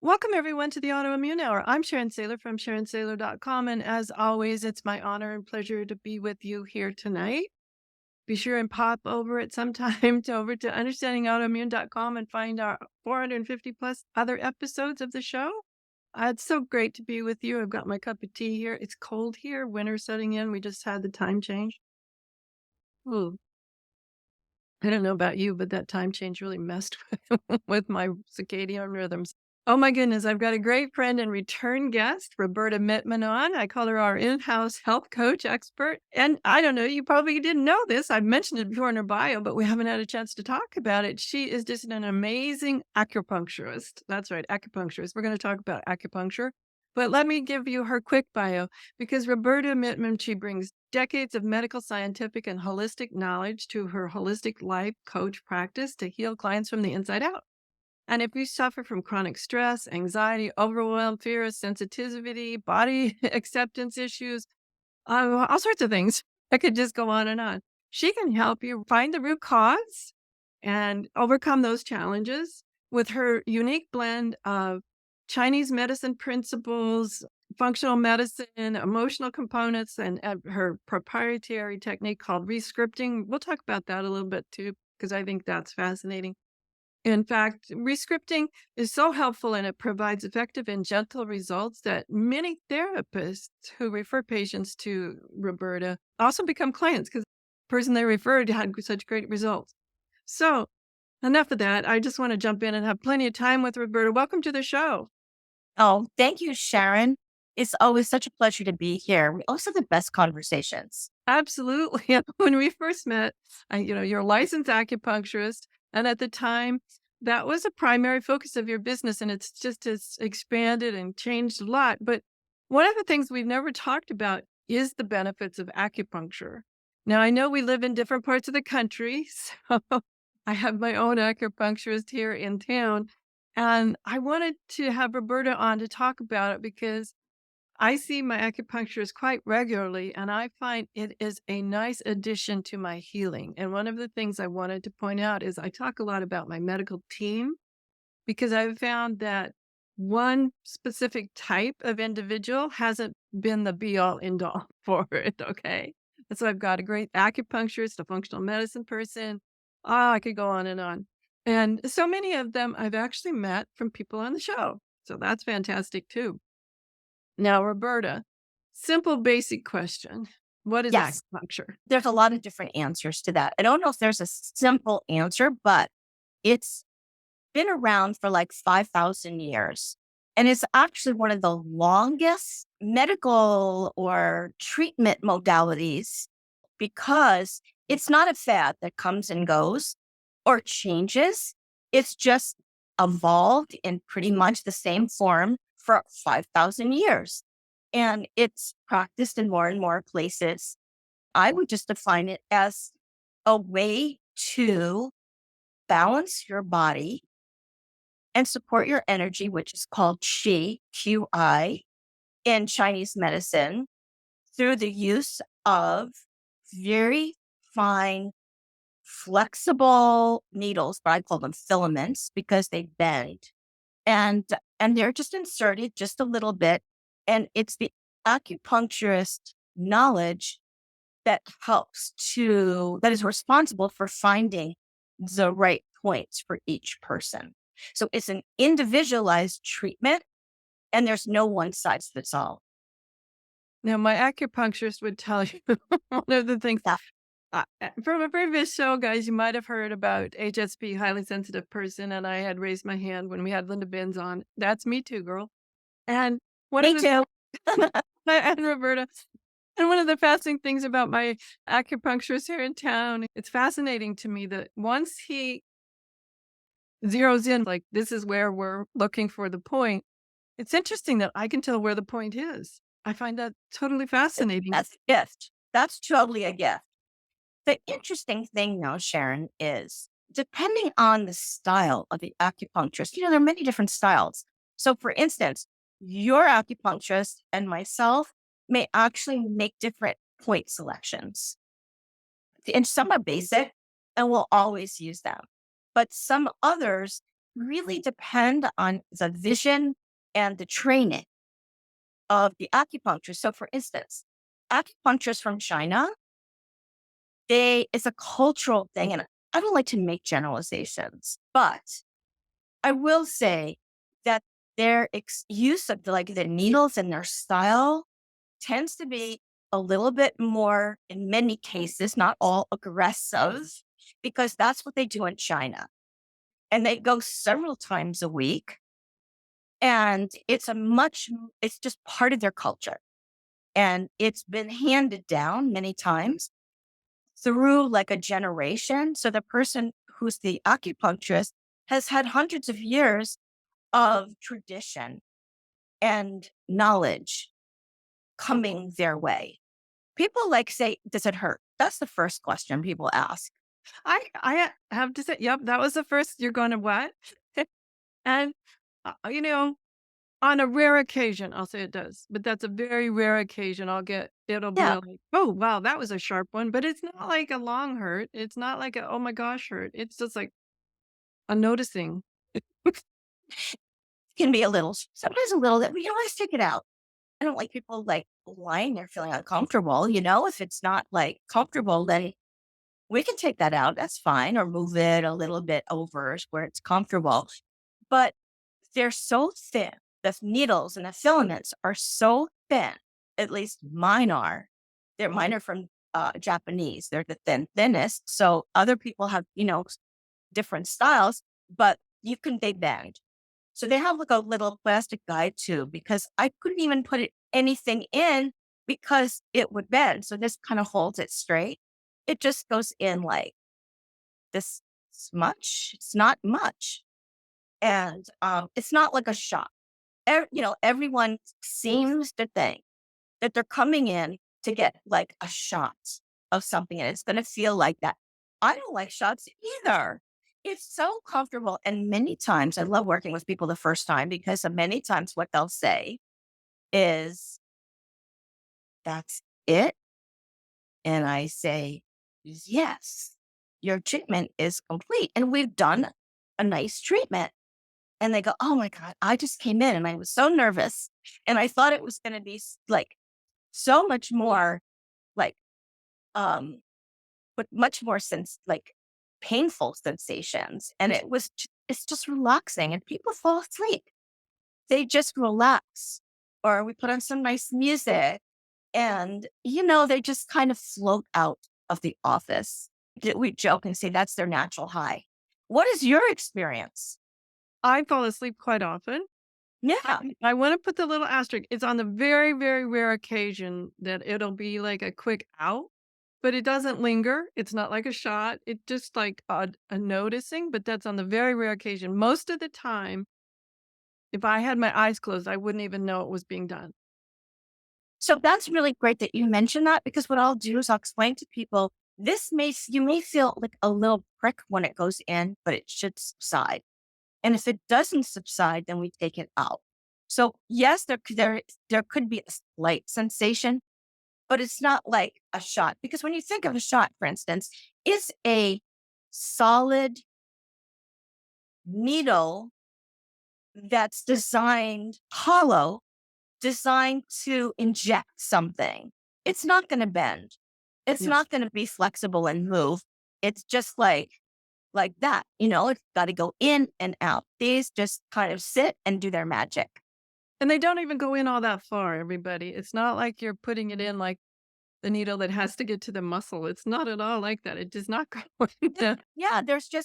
Welcome, everyone, to the Autoimmune Hour. I'm Sharon Saylor from SharonSaylor.com. And as always, it's my honor and pleasure to be with you here tonight. Be sure and pop over at some time to understandingautoimmune.com and find our 450 plus other episodes of the show. It's so great to be with you. I've got my cup of tea here. It's cold here, winter setting in. We just had the time change. Ooh, I don't know about you, but that time change really messed with my circadian rhythms. Oh my goodness, I've got a great friend and return guest, Roberta Mittman on. I call her our in-house health coach expert. And I don't know, you probably didn't know this. I've mentioned it before in her bio, but we haven't had a chance to talk about it. She is just an amazing acupuncturist. That's right, acupuncturist. We're going to talk about acupuncture. But let me give you her quick bio because Roberta Mittman, she brings decades of medical, scientific, and holistic knowledge to her holistic life coach practice to heal clients from the inside out. And if you suffer from chronic stress, anxiety, overwhelm, fear, sensitivity, body acceptance issues, all sorts of things, I could just go on and on. She can help you find the root cause and overcome those challenges with her unique blend of Chinese medicine principles, functional medicine, emotional components, and her proprietary technique called Rescripting. We'll talk about that a little bit too, because I think that's fascinating. In fact, Rescripting is so helpful and it provides effective and gentle results that many therapists who refer patients to Roberta also become clients because the person they referred had such great results. So, enough of that. I just want to jump in and have plenty of time with Roberta. Welcome to the show. Oh, thank you, Sharon. It's always such a pleasure to be here. We always have the best conversations. Absolutely. When we first met, you're a licensed acupuncturist. And at the time, that was a primary focus of your business. And it's expanded and changed a lot. But one of the things we've never talked about is the benefits of acupuncture. Now, I know we live in different parts of the country. So I have my own acupuncturist here in town. And I wanted to have Roberta on to talk about it because I see my acupuncturist quite regularly, and I find it is a nice addition to my healing. And one of the things I wanted to point out is I talk a lot about my medical team because I've found that one specific type of individual hasn't been the be all end all for it. Okay. And so I've got a great acupuncturist, a functional medicine person. Oh, I could go on and on. And so many of them I've actually met from people on the show. So that's fantastic too. Now, Roberta, simple, basic question. What is Yes, acupuncture? there's a lot of different answers to that. I don't know if there's a simple answer, but it's been around for like 5,000 years. And it's actually one of the longest medical or treatment modalities because it's not a fad that comes and goes or changes. It's just evolved in pretty much the same form for 5,000 years. And it's practiced in more and more places. I would just define it as a way to balance your body and support your energy, which is called qi, QI, in Chinese medicine through the use of very fine, flexible needles, but I call them filaments because they bend. And they're just inserted just a little bit. And it's the acupuncturist knowledge that is responsible for finding the right points for each person. So it's an individualized treatment and there's no one size fits all. Now, my acupuncturist would tell you one of the things Yeah. from a previous show, guys, you might have heard about HSP, highly sensitive person, and I had raised my hand when we had Linda Benz on. That's me too, girl. And one of Me the too. and Roberta, and one of the fascinating things about my acupuncturist here in town, it's fascinating to me that once he zeroes in, like this is where we're looking for the point. It's interesting that I can tell where the point is. I find that totally fascinating. That's a gift. That's totally a gift. The interesting thing now, Sharon, is depending on the style of the acupuncturist, there are many different styles. So, for instance, your acupuncturist and myself may actually make different point selections. And some are basic and we'll always use them. But some others really depend on the vision and the training of the acupuncture. So, for instance, acupuncturists from China, it's a cultural thing. And I don't like to make generalizations, but I will say that their use of the needles and their style tends to be a little bit more, in many cases, not all, aggressive, because that's what they do in China. And they go several times a week. And it's just part of their culture. And it's been handed down many times through like a generation. So the person who's the acupuncturist has had hundreds of years of tradition and knowledge coming their way. People like say, does it hurt? That's the first question people ask. I have to say, yep, that was the first. You're going to what? And you know, on a rare occasion, I'll say it does, but that's a very rare occasion. It'll be Yeah. like, oh wow, that was a sharp one, but it's not like a long hurt. It's not like a oh my gosh hurt. It's just like a noticing. Can be sometimes a little bit, let's take it out. I don't like people like lying there feeling uncomfortable. If it's not like comfortable, then we can take that out. That's fine. Or move it a little bit over where it's comfortable. But they're so thin. The needles and the filaments are so thin. At least mine are. Mine are from Japanese. They're the thinnest. So other people have, different styles, but they bend. So they have like a little plastic guide tube because I couldn't even put anything in because it would bend. So this kind of holds it straight. It just goes in like this much. It's not much. And it's not like a shot. Everyone seems to think that they're coming in to get like a shot of something and it's going to feel like that. I don't like shots either. It's so comfortable. And many times I love working with people the first time because many times what they'll say is, that's it. And I say, yes, your treatment is complete. And we've done a nice treatment. And they go, oh my God, I just came in and I was so nervous. And I thought it was going to be like so much more like, um, but much more like painful sensations. And it's just relaxing and people fall asleep. They just relax. Or we put on some nice music and, they just kind of float out of the office. We joke and say that's their natural high. What is your experience? I fall asleep quite often. Yeah. I want to put the little asterisk. It's on the very, very rare occasion that it'll be like a quick out, but it doesn't linger. It's not like a shot. It's just like a noticing, but that's on the very rare occasion. Most of the time, if I had my eyes closed, I wouldn't even know it was being done. So that's really great that you mentioned that because what I'll do is I'll explain to people you may feel like a little prick when it goes in, but it should subside. And if it doesn't subside, then we take it out. So yes, there could be a slight sensation, but it's not like a shot. Because when you think of a shot, for instance, it's a solid needle that's hollow, designed to inject something. It's not going to bend. It's Yes. not going to be flexible and move. It's just like that. It's got to go in and out. These just kind of sit and do their magic. And they don't even go in all that far, everybody. It's not like you're putting it in like the needle that has to get to the muscle. It's not at all like that. It does not go in Yeah, there. yeah,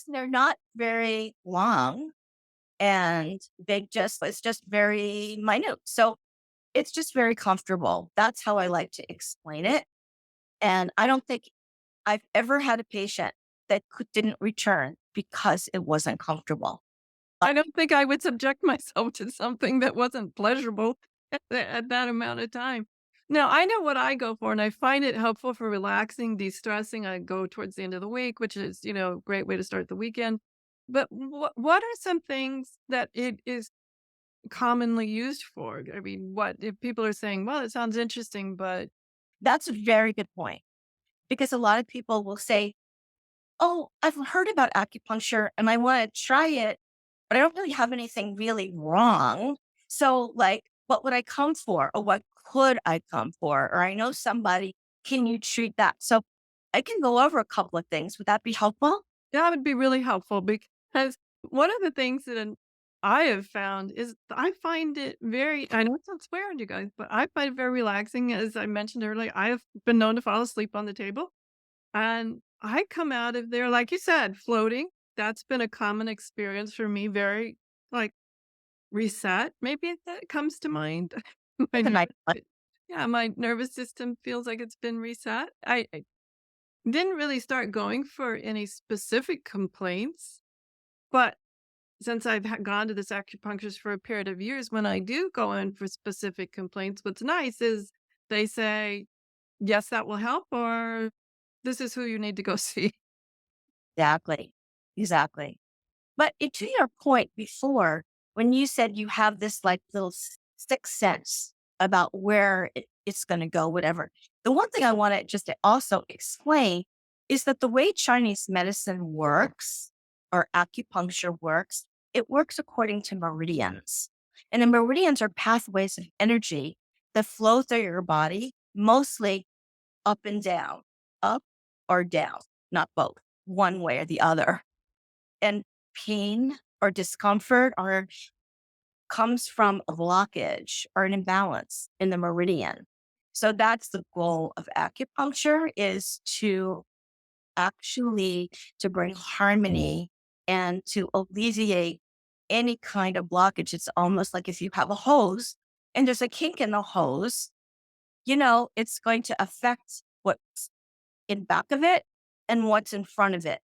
they're not very long and it's just very minute. So it's just very comfortable. That's how I like to explain it. And I don't think I've ever had a patient that didn't return because it wasn't comfortable. I don't think I would subject myself to something that wasn't pleasurable at that amount of time. Now, I know what I go for, and I find it helpful for relaxing, de-stressing. I go towards the end of the week, which is, a great way to start the weekend. But what are some things that it is commonly used for? I mean, what if people are saying, well, it sounds interesting, but That's a very good point because a lot of people will say, oh, I've heard about acupuncture and I want to try it. but I don't really have anything really wrong. So, like, what would I come for? Or what could I come for? Or I know somebody, can you treat that? So I can go over a couple of things. Would that be helpful? That would be really helpful because one of the things that I have found is I find it very, I know it sounds weird, you guys, but I find it very relaxing. As I mentioned earlier, I have been known to fall asleep on the table and I come out of there, like you said, floating. That's been a common experience for me, very like reset. Maybe that comes to mind. my, That's a ner- nice one. yeah, my nervous system feels like it's been reset. I didn't really start going for any specific complaints, but since I've gone to this acupuncturist for a period of years, when I do go in for specific complaints, what's nice is they say, yes, that will help, or this is who you need to go see. Exactly. Exactly. But to your point before, when you said you have this like little sixth sense about where it's going to go, whatever, the one thing I want to just to also explain is that the way Chinese medicine works or acupuncture works, it works according to meridians. And the meridians are pathways of energy that flow through your body, mostly up and down, up or down, not both, one way or the other. And pain or discomfort or comes from a blockage or an imbalance in the meridian. So that's the goal of acupuncture, is to actually to bring harmony and to alleviate any kind of blockage. It's almost like if you have a hose and there's a kink in the hose, it's going to affect what's in back of it and what's in front of it.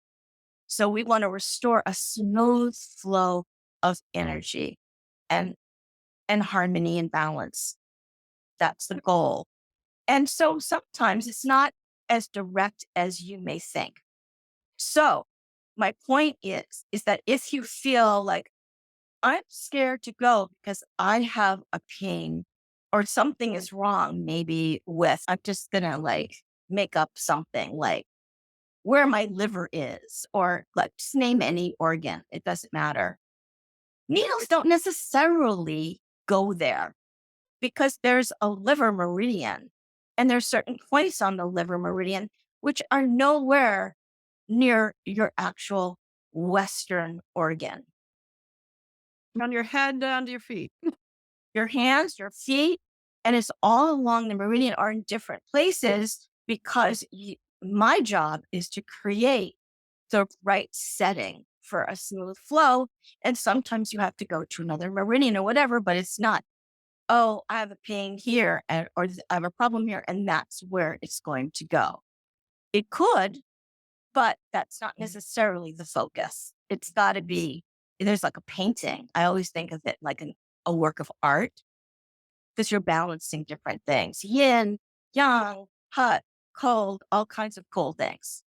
So we want to restore a smooth flow of energy and harmony and balance. That's the goal. And so sometimes it's not as direct as you may think. So my point is that if you feel like I'm scared to go because I have a pain or something is wrong, maybe with, I'm just gonna like make up something like where my liver is, or like just name any organ. It doesn't matter. Needles don't necessarily go there because there's a liver meridian and there's certain points on the liver meridian which are nowhere near your actual Western organ. On your head down to your feet. Your hands, your feet, and it's all along the meridian are in different places because my job is to create the right setting for a smooth flow. And sometimes you have to go to another meridian or whatever, but it's not, oh, I have a pain here or I have a problem here, and that's where it's going to go. It could, but that's not necessarily the focus. It's got to be, there's like a painting. I always think of it like a work of art because you're balancing different things: yin, yang, hot, cold, all kinds of cool things.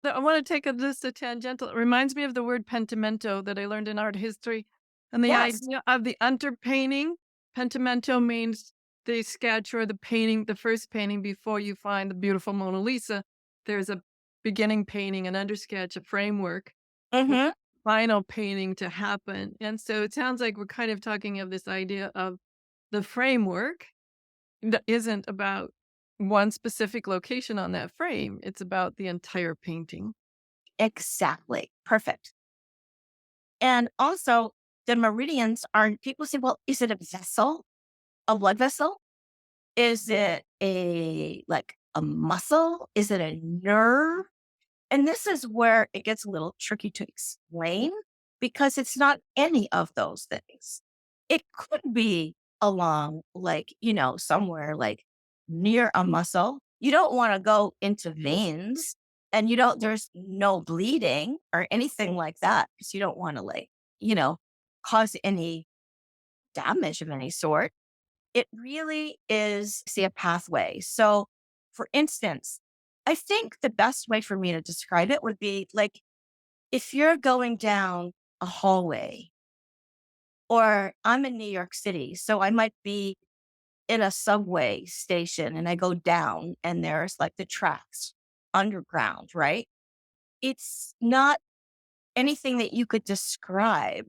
So I want to take just a tangential. It reminds me of the word pentimento that I learned in art history, and the Yes. idea of the underpainting. Pentimento means the sketch or the painting, the first painting before you find the beautiful Mona Lisa. There's a beginning painting, an undersketch, a framework, with Hmm. final painting to happen. And so it sounds like we're kind of talking of this idea of the framework that isn't about one specific location on that frame. It's about the entire painting. Exactly. Perfect. And also, the meridians are, people say, well, is it a vessel, a blood vessel? Is it like a muscle? Is it a nerve? And this is where it gets a little tricky to explain because it's not any of those things. It could be along, like, somewhere like near a muscle. You don't want to go into veins, and there's no bleeding or anything like that because you don't want to, like, you know, cause any damage of any sort. It really is, see, a pathway. So, for instance, I think the best way for me to describe it would be like if you're going down a hallway, or I'm in New York City, so I might be in a subway station and I go down and there's like the tracks underground, right? It's not anything that you could describe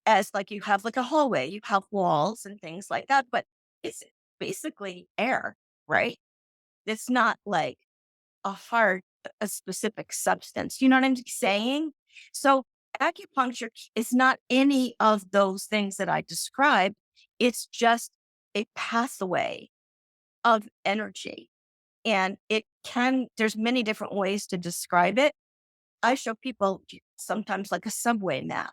as like you have like a hallway, you have walls and things like that, but it's basically air, right? It's not like a hard, a specific substance. You know what I'm saying? So acupuncture is not any of those things that I described. It's just a pathway of energy. And there's many different ways to describe it. I show people sometimes like a subway map,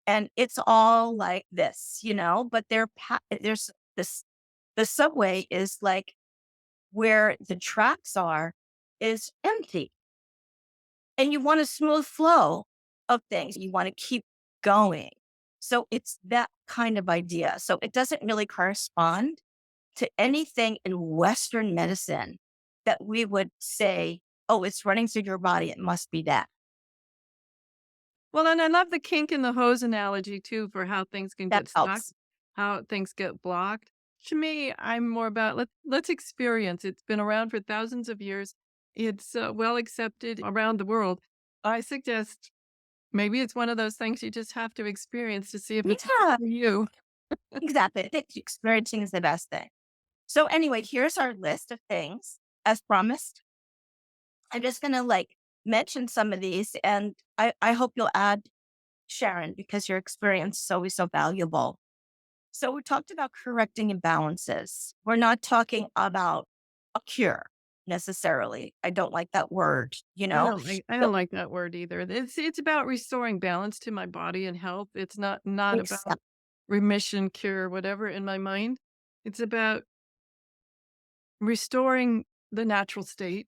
and it's all like this, but there's this, the subway is like where the tracks are is empty, and you want a smooth flow of things. You want to keep going. So it's that kind of idea. So it doesn't really correspond to anything in Western medicine that we would say, oh, it's running through your body. It must be that. Well, and I love the kink in the hose analogy too for how things can That get stuck, helps. how things get blocked. To me, I'm more about let's experience. It's been around for thousands of years. It's well accepted around the world. I suggest maybe it's one of those things you just have to experience to see if it's Yeah, for you. exactly. I think experiencing is the best thing. So anyway, here's our list of things as promised. I'm just going to like mention some of these, and I hope you'll add Sharon, because your experience is always so valuable. So we talked about correcting imbalances. We're not talking about a cure necessarily. I don't like that word, you know? I So don't like that word either. It's about restoring balance to my body and health. It's not about accept remission, cure, whatever in my mind. It's about restoring the natural state.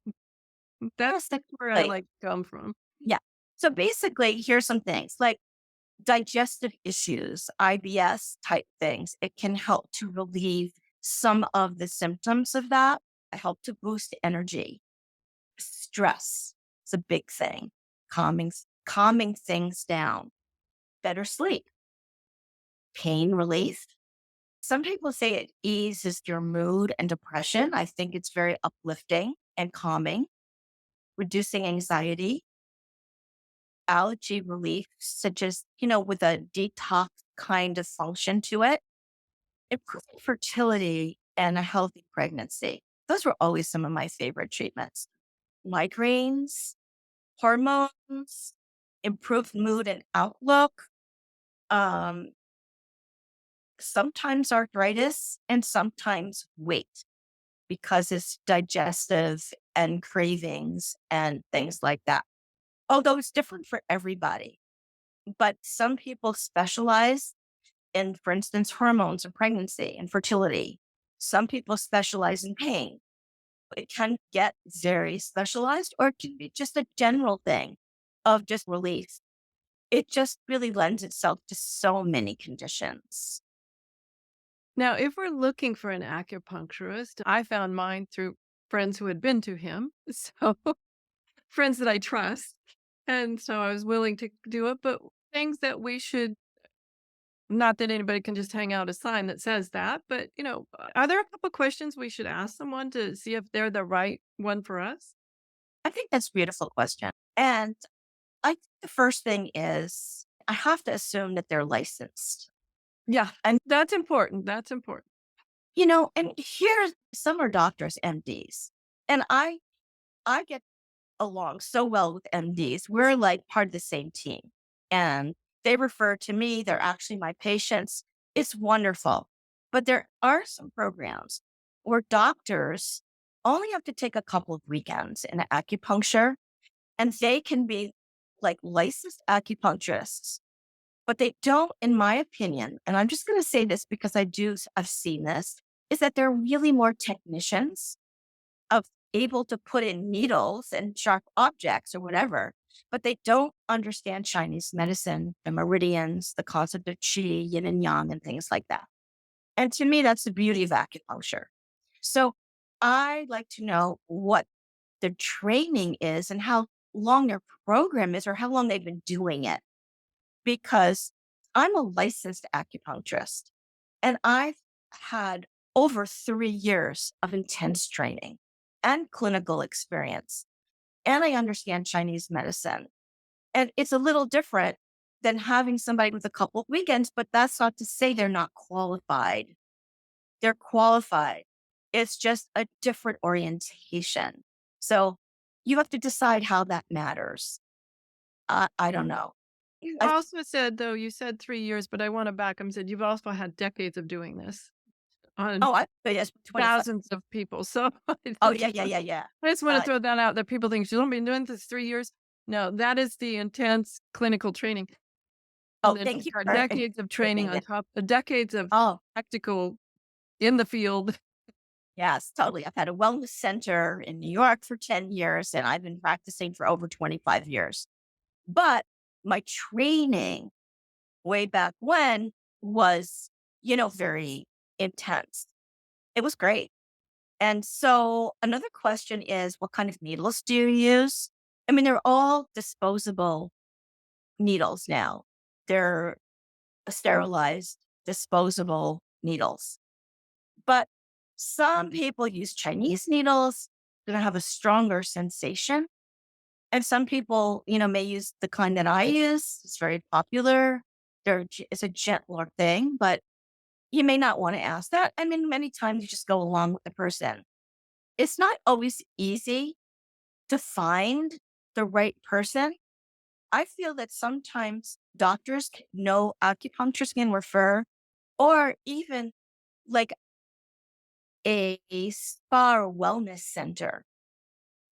yes, That's where I like, like come from. yeah. So basically, here's some things like digestive issues, IBS type things. It can help to relieve some of the symptoms of that. Help to boost energy. Stress is a big thing. Calming things down. Better sleep, pain relief. Some people say it eases your mood and depression. I think it's very uplifting and calming, reducing anxiety, allergy relief, such as, with a detox kind of function to it, improving fertility and a healthy pregnancy. Those were always some of my favorite treatments. Migraines, hormones, improved mood and outlook, um, sometimes arthritis, and sometimes weight, because it's digestive and cravings and things like that. Although it's different for everybody, but some people specialize in, for instance, hormones and pregnancy and fertility. Some people specialize in pain. It can get very specialized, or it can be just a general thing of just relief. It just really lends itself to so many conditions. Now, if we're looking for an acupuncturist, I found mine through friends who had been to him. So friends that I trust. And so I was willing to do it, but things that we should not that anybody can just hang out a sign that says that, but are there a couple questions we should ask someone to see if they're the right one for us? I think that's a beautiful question. And I think the first thing is I have to assume that they're licensed. Yeah, And, that's important. That's important. and here some are doctors, MDs. And I get along so well with MDs. We're like part of the same team. And they refer to me, they're actually my patients. It's wonderful. But there are some programs where doctors only have to take a couple of weekends in acupuncture, and they can be like licensed acupuncturists, but they don't, in my opinion, and I'm just going to say this because I've seen this, is that they're really more technicians of able to put in needles and sharp objects or whatever, but they don't understand Chinese medicine, the meridians, the concept of qi, yin and yang, and things like that. And to me, that's the beauty of acupuncture. So I like to know what the training is and how long their program is or how long they've been doing it. Because I'm a licensed acupuncturist, and I've had over 3 years of intense training and clinical experience. And I understand Chinese medicine. And it's a little different than having somebody with a couple of weekends, but that's not to say they're not qualified. They're qualified. It's just a different orientation. So you have to decide how that matters. I don't know. You I also said, though, you said 3 years, but I wanna back up and said you've also had decades of doing this on oh, I yes, 25. thousands of people, so Oh, yeah, yeah, yeah, yeah. I just wanna Uh, throw that out that people think, "She's only been doing this 3 years." No, that is the intense clinical training, and oh, then thank you for decades of training explaining on that. top decades of Oh, practical in the field. yes, totally. I've had a wellness center in New York for 10 years, and I've been practicing for over 25 years. But my training way back when was, very intense. It was great. And so another question is, what kind of needles do you use? I mean, they're all disposable needles now. They're sterilized, disposable needles. But some people use Chinese needles that have a stronger sensation. And some people, may use the kind that I use. It's very popular. It's a gentler thing, but you may not want to ask that. I mean, many times you just go along with the person. It's not always easy to find the right person. I feel that sometimes doctors know acupuncturists can refer, or even like a spa or wellness center.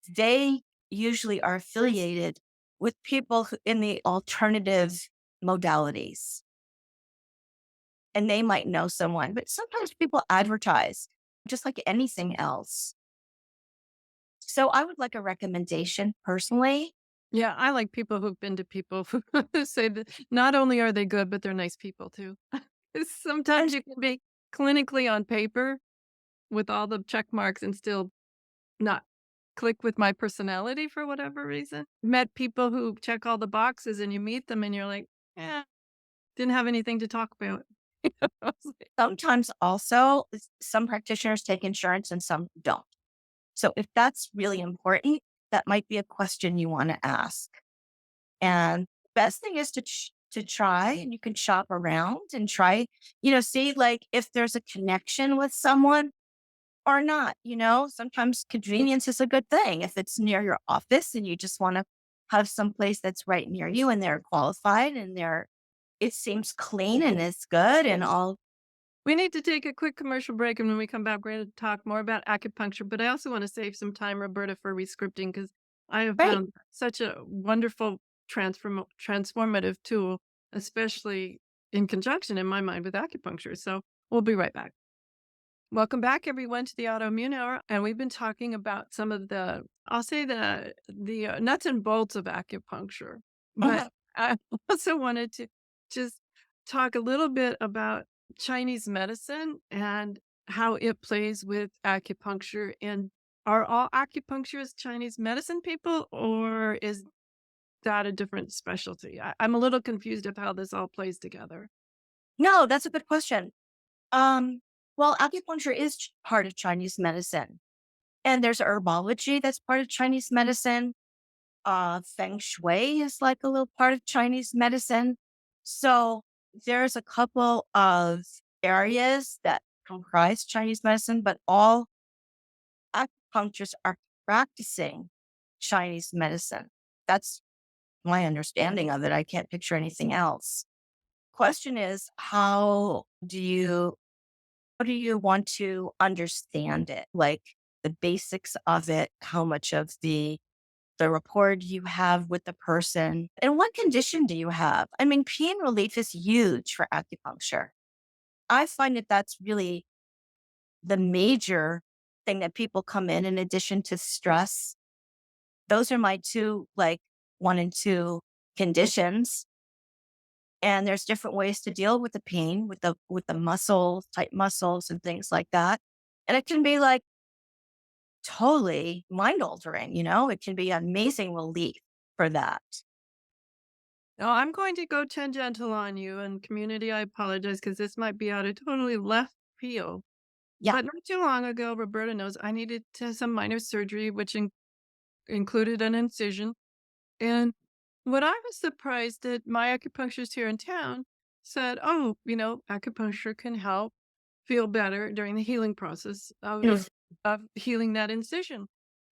They usually are affiliated with people in the alternative modalities, and they might know someone, but sometimes people advertise just like anything else. So I would like a recommendation personally. Yeah, I like people who've been to people who say that not only are they good, but they're nice people too. 'Cause sometimes you can be clinically on paper with all the check marks and still not click with my personality for whatever reason. Met people who check all the boxes and you meet them and you're like, "Yeah, didn't have anything to talk about." I was like, Sometimes also, some practitioners take insurance and some don't. So if that's really important, that might be a question you want to ask. And best thing is to try, and you can shop around and try, see like if there's a connection with someone or not. Sometimes convenience is a good thing. If it's near your office and you just want to have some place that's right near you and they're qualified and it seems clean and it's good and all. we need to take a quick commercial break, and when we come back, we're going to talk more about acupuncture. But I also want to save some time, Roberta, for rescripting because I have Great. found such a wonderful transformative tool, especially in conjunction, in my mind, with acupuncture. So we'll be right back. Welcome back, everyone, to the Autoimmune Hour, and we've been talking about some of the, I'll say the nuts and bolts of acupuncture. But Mhm. I also wanted to just talk a little bit about Chinese medicine and how it plays with acupuncture. And are all acupuncturists Chinese medicine people, or is that a different specialty? I'm a little confused of how this all plays together. No, that's a good question. Um, well, acupuncture is part of Chinese medicine, and there's herbology that's part of Chinese medicine. Feng shui is like a little part of Chinese medicine. So there's a couple of areas that comprise Chinese medicine, but all acupuncturists are practicing Chinese medicine. That's my understanding of it. I can't picture anything else. Question is, how do you want to understand it? Like the basics of it, how much of the rapport you have with the person, and what condition do you have? I mean, pain relief is huge for acupuncture. I find that that's really the major thing that people come in addition to stress. Those are my two, like, one and two conditions. And there's different ways to deal with the pain with the muscles, tight muscles and things like that. And it can be like totally mind altering, it can be amazing relief for that. Oh, I'm going to go tangential on you and community. I apologize because this might be out of totally left field. Yeah. But not too long ago, Roberta knows I needed to some minor surgery, which included an incision. And What I was surprised that my acupuncturist here in town said, "Oh, acupuncture can help feel better during the healing process Mm. of healing that incision."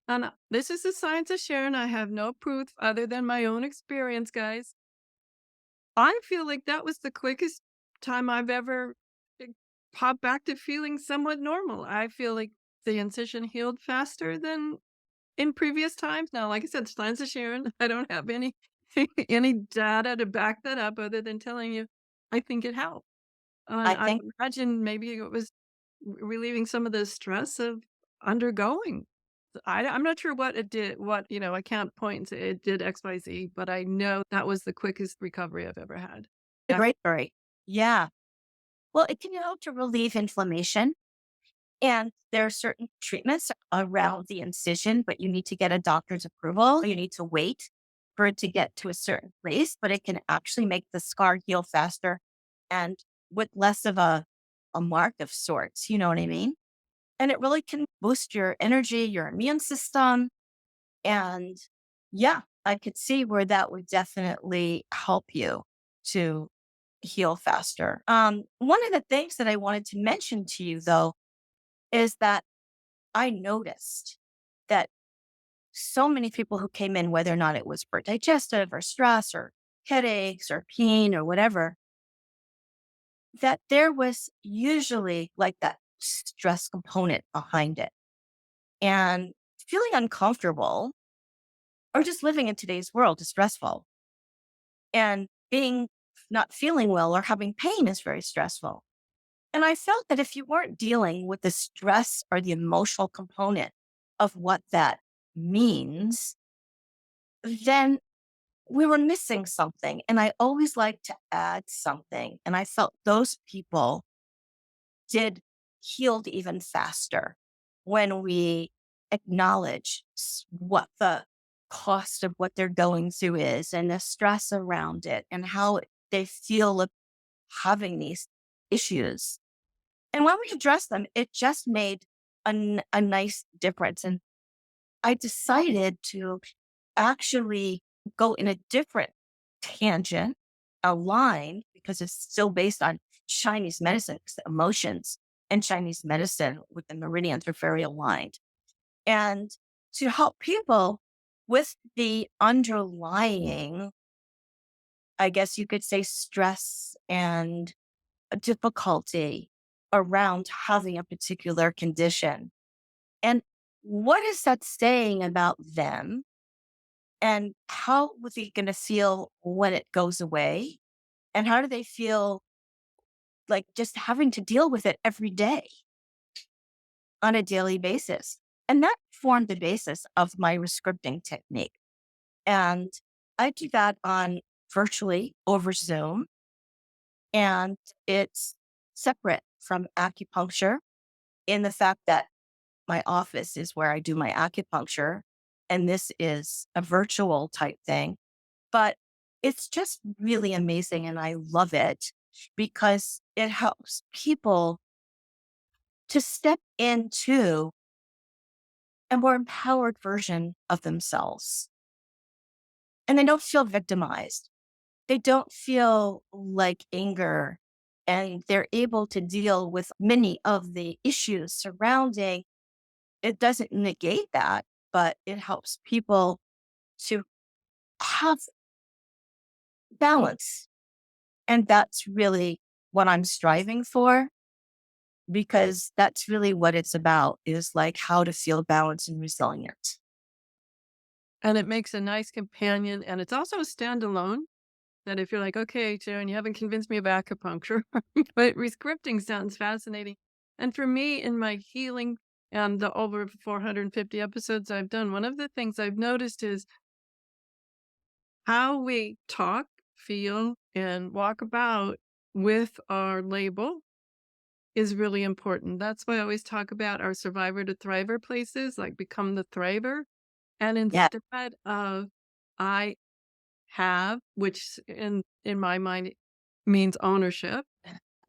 And this is the science of Sharon. I have no proof other than my own experience, guys. I feel like that was the quickest time I've ever eh, popped back to feeling somewhat normal. I feel like the incision healed faster than in previous times. Now, like I said, science of Sharon. I don't have any any data to back that up other than telling you I think it helped. And I I think imagine maybe it was relieving some of the stress of undergoing. I'm not sure what it did, I can't point and say it did XYZ, but I know that was the quickest recovery I've ever had. a great story. Yeah. Well, it can help to relieve inflammation. And there are certain treatments around the incision, but you need to get a doctor's approval. You need to wait for it to get to a certain place, but it can actually make the scar heal faster and with less of a mark of sorts. You know what I mean? And it really can boost your energy, your immune system. And yeah, I could see where that would definitely help you to heal faster. One of the things that I wanted to mention to you, though, is that I noticed that so many people who came in, whether or not it was for digestive or stress or headaches or pain or whatever, that there was usually like that stress component behind it. And feeling uncomfortable or just living in today's world is stressful. And being not feeling well or having pain is very stressful. And I felt that if you weren't dealing with the stress or the emotional component of what that means, then we were missing something. And I always like to add something. And I felt those people did healed even faster when we acknowledge what the cost of what they're going through is and the stress around it and how they feel of having these issues. And when we address them, it just made a nice difference. And I decided to actually go in a different tangent, a line, because it's still based on Chinese medicine, 'cause the emotions and Chinese medicine with the meridians are very aligned. And to help people with the underlying, I guess you could say, stress and a difficulty around having a particular condition. And what is that saying about them? And how was he going to feel when it goes away? And how do they feel like just having to deal with it every day on a daily basis? And that formed the basis of my rescripting technique. And I do that on virtually over Zoom. And it's separate from acupuncture in the fact that my office is where I do my acupuncture. And this is a virtual type thing. But it's just really amazing and I love it because it helps people to step into a more empowered version of themselves. And they don't feel victimized. They don't feel like anger. And they're able to deal with many of the issues surrounding it. Doesn't negate that, but it helps people to have balance. And that's really what I'm striving for because that's really what it's about is like how to feel balanced and resilient. And it makes a nice companion, and it's also a standalone that if you're like, "Okay, Sharon, you haven't convinced me of acupuncture," but rescripting sounds fascinating. And for me, in my healing and the over 450 episodes I've done, one of the things I've noticed is how we talk, feel, and walk about with our label is really important. That's why I always talk about our survivor to thriver places, like become the thriver. And Yeah. instead of I have, which in my mind means ownership,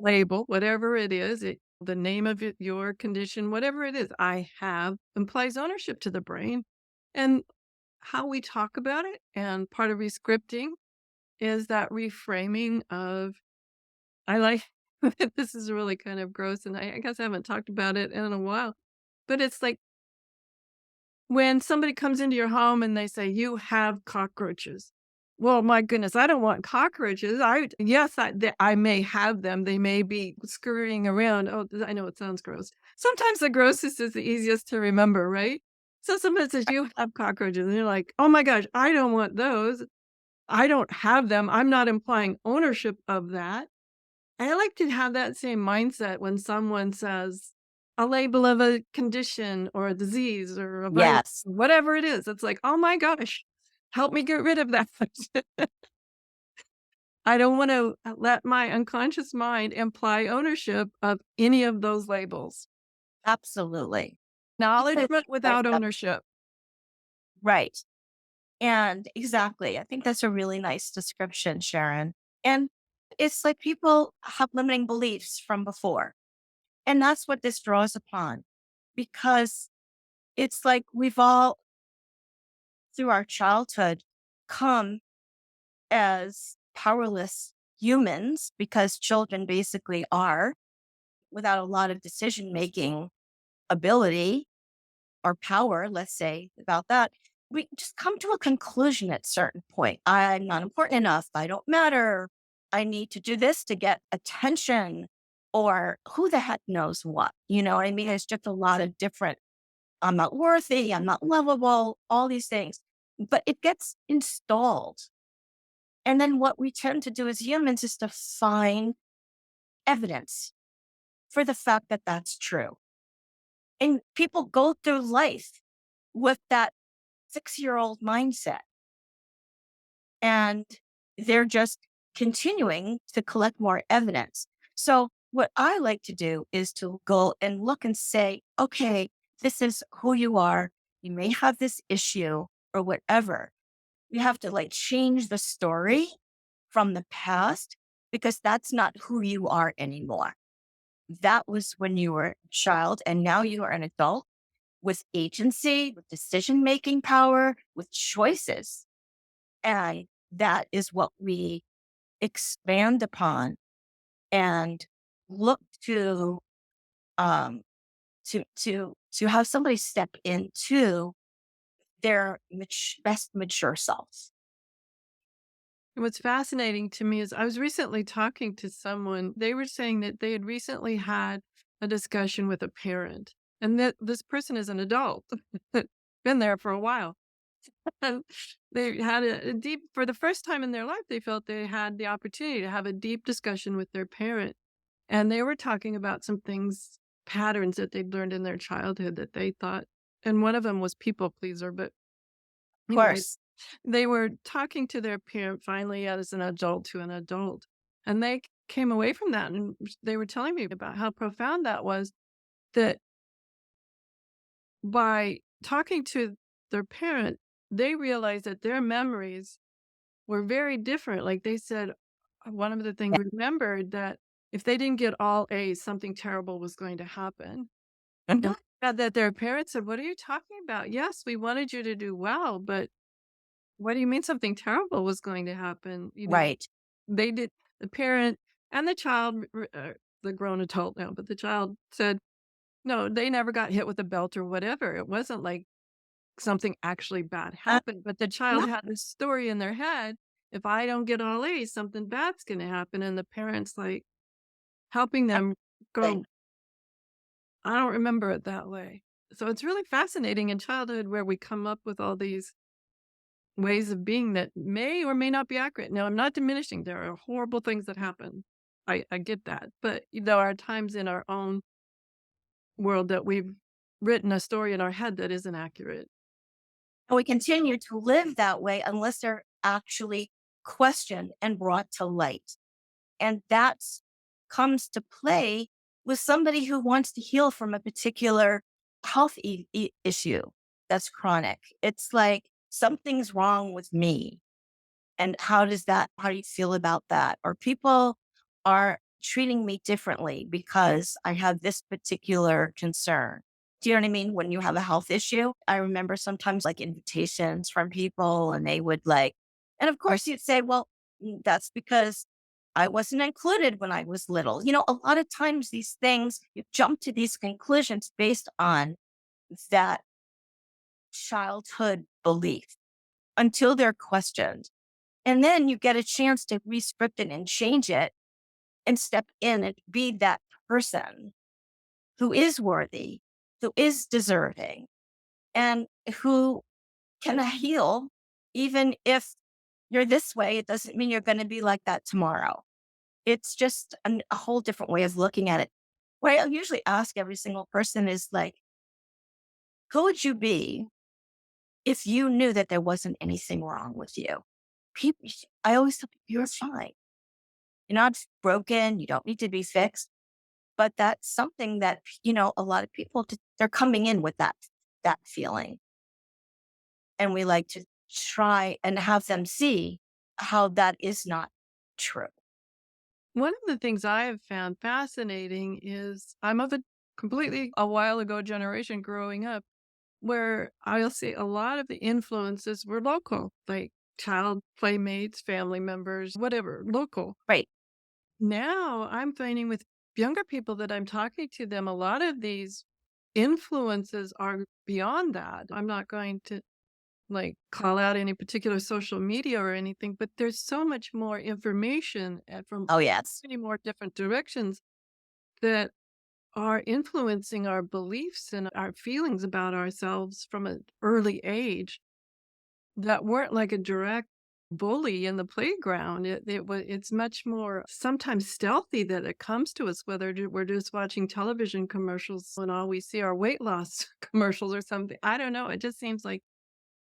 label, whatever it is, the name of it, your condition, whatever it is, I have implies ownership to the brain. And how we talk about it. And part of rescripting is that reframing of, I like, this is really kind of gross, and I guess I haven't talked about it in a while, but it's like when somebody comes into your home and they say, "You have cockroaches." Well, my goodness, I don't want cockroaches. Yes, I may have them. They may be scurrying around. Oh, I know it sounds gross. Sometimes the grossest is the easiest to remember, right? So somebody says, "You have cockroaches," and you're like, "Oh my gosh, I don't want those. I don't have them. I'm not implying ownership of that." I like to have that same mindset when someone says a label of a condition or a disease or a virus, Yes, whatever it is. It's like, oh my gosh, help me get rid of that. I don't want to let my unconscious mind imply ownership of any of those labels. absolutely. Because Acknowledgement like without ownership. right. And exactly. I think that's a really nice description, Sharon. And it's like people have limiting beliefs from before. And that's what this draws upon because it's like we've all, through our childhood, come as powerless humans because children basically are without a lot of decision making ability or power, let's say about that. We just come to a conclusion at a certain point. I'm not important enough. I don't matter. I need to do this to get attention or who the heck knows what. You know what I mean? It's just a lot of different, I'm not worthy, I'm not lovable, all these things. But it gets installed. And then what we tend to do as humans is to find evidence for the fact that that's true. And people go through life with that 6-year-old mindset. And they're just continuing to collect more evidence. So, what I like to do is to go and look and say, okay, this is who you are. You may have this issue or whatever. You have to like change the story from the past because that's not who you are anymore. That was when you were a child, and now you are an adult with agency, with decision making power, with choices. And that is what we expand upon and look to to have somebody step into their best mature selves. And what's fascinating to me is I was recently talking to someone. They were saying that they had recently had a discussion with a parent, and that this person is an adult, been there for a while. And they had a deep, for the first time in their life, they felt they had the opportunity to have a deep discussion with their parent. And they were talking about some things, patterns that they'd learned in their childhood that they thought, and one of them was people pleaser. But Of anyway, course, they were talking to their parent finally as an adult to an adult, and they came away from that, and they were telling me about how profound that was, that by talking to their parent, they realized that their memories were very different. Like they said, one of the things yeah. we remembered that if they didn't get all A's, something terrible was going to happen. Mhm. And that their parents said, "What are you talking about? Yes, we wanted you to do well, but what do you mean something terrible was going to happen?" Right. They did, the parent and the child, the grown adult now, but the child said, no, they never got hit with a belt or whatever. It wasn't like something actually bad Uh, happened, but the child no, had this story in their head. If I don't get all A's, something bad's going to happen. And the parents like helping them thing. go, I don't remember it that way. So it's really fascinating in childhood where we come up with all these ways of being that may or may not be accurate. Now, I'm not diminishing. There are horrible things that happen. I get that. But there are times in our own world that we've written a story in our head that isn't accurate. And we continue to live that way unless they're actually questioned and brought to light. And that comes to play with somebody who wants to heal from a particular health issue that's chronic. It's like something's wrong with me. And how do you feel about that? Or people are treating me differently because I have this particular concern. Do you know what I mean? When you have a health issue, I remember sometimes like invitations from people and they would like, and of course you'd say, well, that's because I wasn't included when I was little. A lot of times these things, you jump to these conclusions based on that childhood belief until they're questioned. And then you get a chance to rescript it and change it and step in and be that person who is worthy, who is deserving, and who can heal. Even if you're this way, it doesn't mean you're going to be like that tomorrow. It's just a whole different way of looking at it. What I usually ask every single person is like, who would you be if you knew that there wasn't anything wrong with you? People, I always tell people, you're fine. You're not broken. You don't need to be fixed. But that's something that, a lot of people, they're coming in with that feeling. And we like to try and have them see how that is not true. One of the things I have found fascinating is I'm of a completely a while ago generation growing up where I'll see a lot of the influences were local, like child playmates, family members, whatever, local. Right. Now I'm finding with younger people that I'm talking to them, a lot of these influences are beyond that. I'm not going to like call out any particular social media or anything, but there's so much more information from Oh, yes. many more different directions that are influencing our beliefs and our feelings about ourselves from an early age that weren't like a direct bully in the playground. It's much more sometimes stealthy that it comes to us, whether we're just watching television commercials and all we see are weight loss commercials or something. I don't know. It just seems like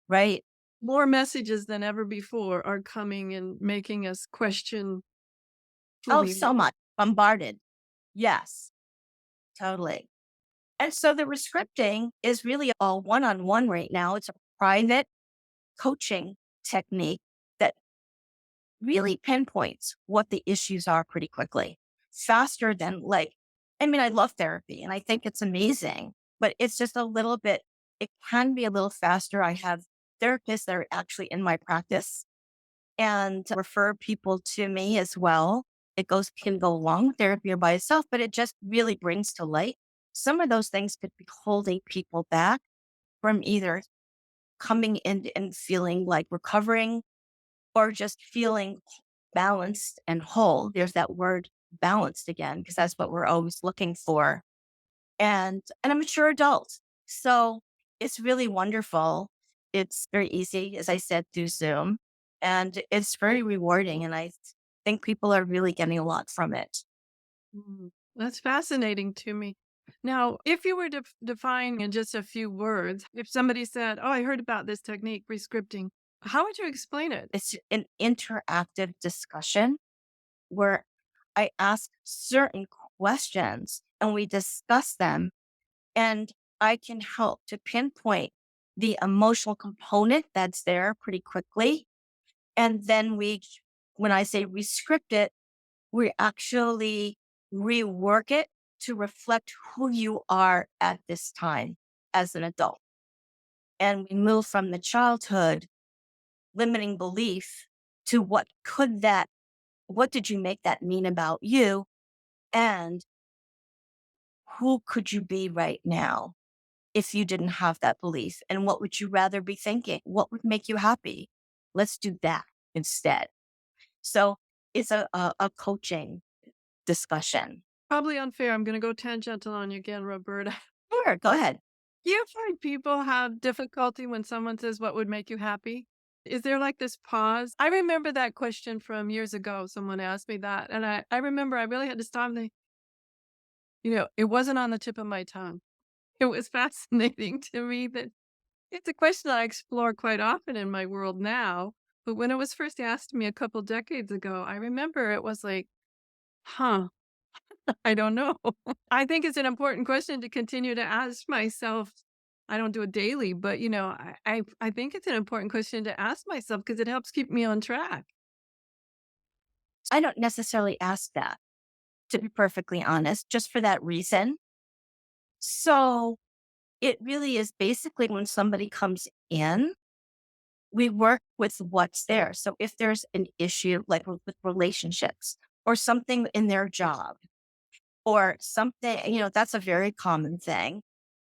Right. more messages than ever before are coming and making us question who Oh, we so are. much. Bombarded. Yes, totally. And so the rescripting is really all one on one right now. It's a private coaching technique that really pinpoints what the issues are pretty quickly, faster than like, I mean, I love therapy and I think it's amazing, but it's just a little bit, it can be a little faster. I have therapists that are actually in my practice and refer people to me as well. Can go along with therapy or by itself, but it just really brings to light some of those things could be holding people back from either coming in and feeling like recovering or just feeling balanced and whole. There's that word balanced again, because that's what we're always looking for. And I'm a mature adult. So it's really wonderful. It's very easy, as I said, through Zoom. And it's very rewarding. And I think people are really getting a lot from it. Mm, that's fascinating to me. Now, if you were to define in just a few words, if somebody said, "Oh, I heard about this technique, rescripting," how would you explain it? It's an interactive discussion where I ask certain questions and we discuss them, and I can help to pinpoint the emotional component that's there pretty quickly. And then when I say rescript it, we actually rework it to reflect who you are at this time as an adult. And we move from the childhood limiting belief to what did you make that mean about you? And who could you be right now if you didn't have that belief? And what would you rather be thinking? What would make you happy? Let's do that instead. So it's a coaching discussion. Probably unfair. I'm going to go tangential on you again, Roberta. Sure, go ahead. You find people have difficulty when someone says, "What would make you happy?" Is there like this pause? I remember that question from years ago. Someone asked me that. And I remember I really had to stop and think, it wasn't on the tip of my tongue. It was fascinating to me that it's a question I explore quite often in my world now. But when it was first asked me a couple decades ago, I remember it was like, huh, I don't know. I think it's an important question to continue to ask myself. I don't do it daily, but I think it's an important question to ask myself because it helps keep me on track. I don't necessarily ask that, to be perfectly honest, just for that reason. So it really is basically when somebody comes in, we work with what's there. So if there's an issue like with relationships or something in their job or something, that's a very common thing.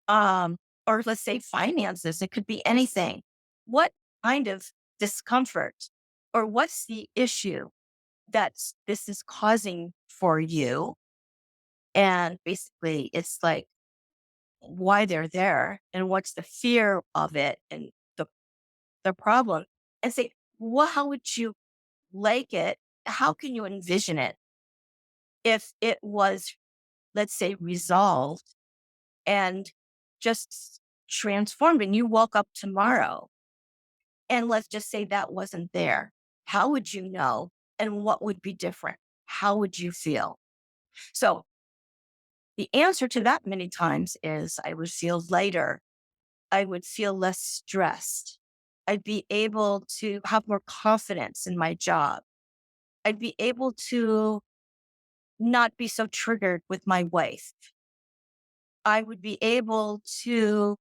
Um, or let's say finances, it could be anything. What kind of discomfort or what's the issue this is causing for you? And basically it's like why they're there and what's the fear of it and the the problem. And say, well, how would you like it? How can you envision it if it was, let's say, resolved and just transformed and you woke up tomorrow and let's just say that wasn't there? How would you know? And what would be different? How would you feel? So the answer to that many times is I would feel lighter. I would feel less stressed. I'd be able to have more confidence in my job. I'd be able to not be so triggered with my wife. I would be able to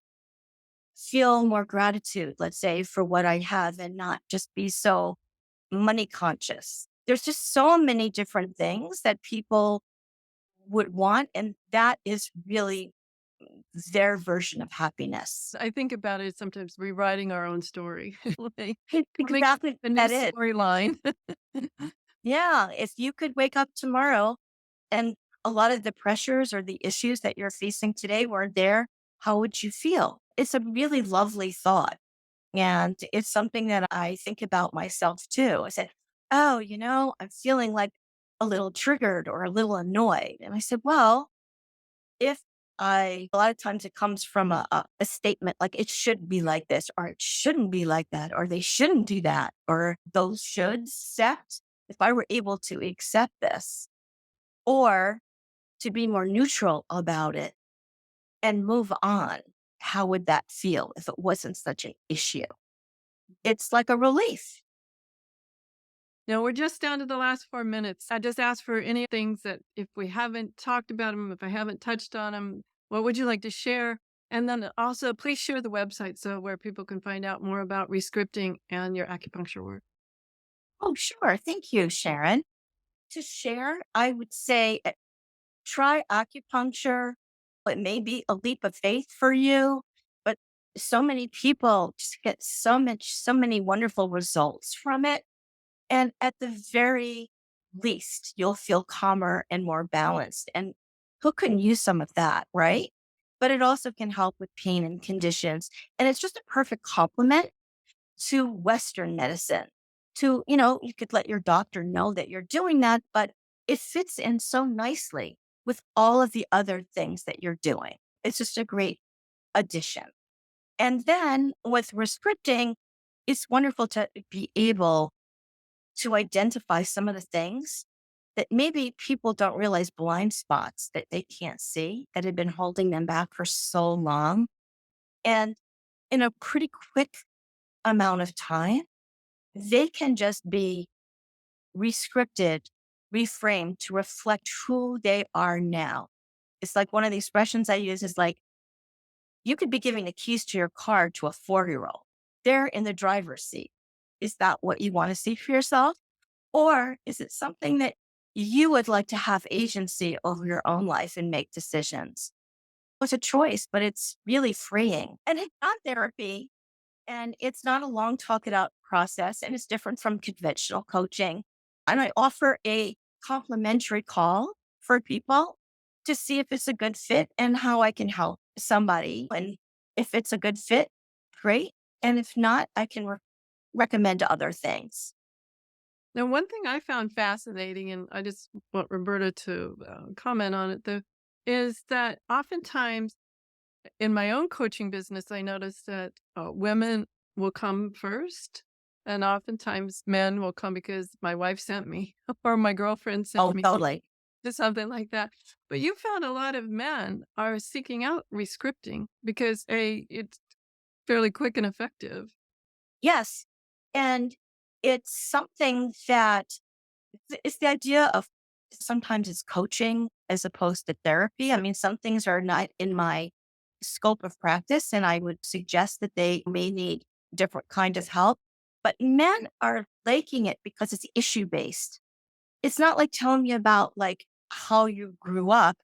feel more gratitude, let's say, for what I have and not just be so money conscious. There's just so many different things that people would want. And that is really their version of happiness. I think about it sometimes rewriting our own story. Like, make Exactly a new that it. storyline. Yeah. If you could wake up tomorrow and a lot of the pressures or the issues that you're facing today weren't there, how would you feel? It's a really lovely thought. And it's something that I think about myself too. I said, oh, I'm feeling like a little triggered or a little annoyed. And I said, well, if a lot of times it comes from a statement like it should be like this, or it shouldn't be like that, or they shouldn't do that, or those shoulds accept. If I were able to accept this or to be more neutral about it and move on, how would that feel if it wasn't such an issue? It's like a relief. Now we're just down to the last 4 minutes. I just asked for any things that if we haven't talked about them, if I haven't touched on them, what would you like to share? And then also, please share the website so where people can find out more about rescripting and your acupuncture work. Oh, sure. Thank you, Sharon. To share, I would say try acupuncture. It may be a leap of faith for you, but so many people just get so many wonderful results from it. And at the very least, you'll feel calmer and more balanced. And who couldn't use some of that, right? But it also can help with pain and conditions. And it's just a perfect complement to Western medicine. You could let your doctor know that you're doing that, but it fits in so nicely with all of the other things that you're doing. It's just a great addition. And then with rescripting, it's wonderful to be able to identify some of the things that maybe people don't realize blind spots that they can't see that have been holding them back for so long. And in a pretty quick amount of time, they can just be rescripted, reframed to reflect who they are now. It's like one of the expressions I use is like, you could be giving the keys to your car to a 4-year-old. They're in the driver's seat. Is that what you want to see for yourself? Or is it something that you would like to have agency over your own life and make decisions? It's a choice, but it's really freeing. And it's not therapy. And it's not a long talk it out process, and it's different from conventional coaching. And I offer a complimentary call for people to see if it's a good fit and how I can help somebody. And if it's a good fit, great. And if not, I can recommend other things. Now, one thing I found fascinating, and I just want Roberta to comment on it, though, is that oftentimes in my own coaching business, I noticed that women will come first. And oftentimes men will come because my wife sent me or my girlfriend sent Oh, me totally. to something like that. But you found a lot of men are seeking out rescripting because it's fairly quick and effective. Yes. And it's something that it's the idea of sometimes it's coaching as opposed to therapy. I mean, some things are not in my scope of practice, and I would suggest that they may need different kind of help. But men are liking it because it's issue based. It's not like telling me about like how you grew up.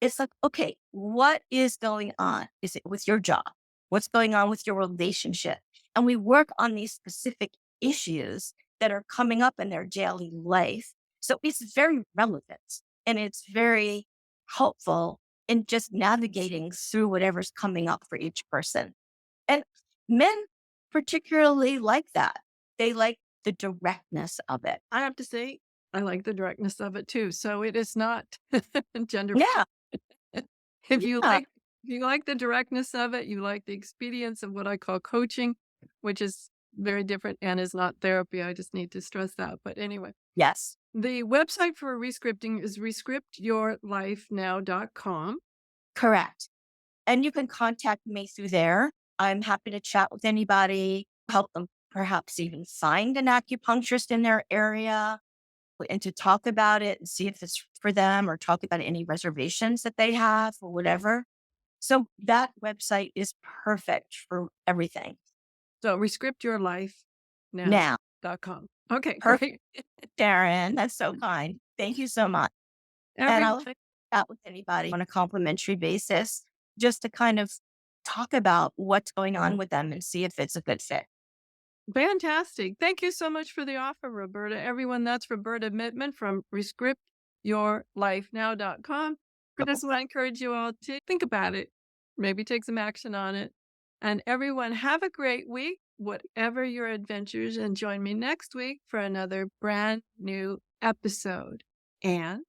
It's like, okay, what is going on? Is it with your job? What's going on with your relationship? And we work on these specific issues that are coming up in their daily life. So it's very relevant and it's very helpful in just navigating through whatever's coming up for each person. And men particularly like that. They like the directness of it. I have to say, I like the directness of it too. So it is not gender. Yeah. If you Yeah. like if you like the directness of it, you like the expedience of what I call coaching, which is very different and is not therapy. I just need to stress that. But anyway, Yes. the website for Rescripting is rescriptyourlifenow.com. Correct. And you can contact me through there. I'm happy to chat with anybody, help them perhaps even find an acupuncturist in their area and to talk about it and see if it's for them or talk about any reservations that they have or whatever. So that website is perfect for everything. So rescriptyourlifenow.com. Now, Okay, perfect, great. Darren. That's so kind. Thank you so much. And I'll Everyone, chat with anybody on a complimentary basis just to kind of talk about what's going on with them and see if it's a good fit. fantastic. Thank you so much for the offer, Roberta. Everyone, that's Roberta Mittman from rescriptyourlifenow.com. I just want to encourage you all to think about it, maybe take some action on it. And everyone, have a great week, whatever your adventures, and join me next week for another brand new episode. And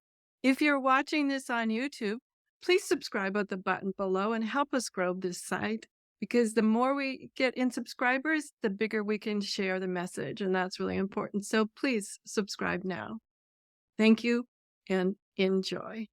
if you're watching this on YouTube, please subscribe at the button below and help us grow this site, because the more we get in subscribers, the bigger we can share the message. And that's really important. So please subscribe now. Thank you and enjoy.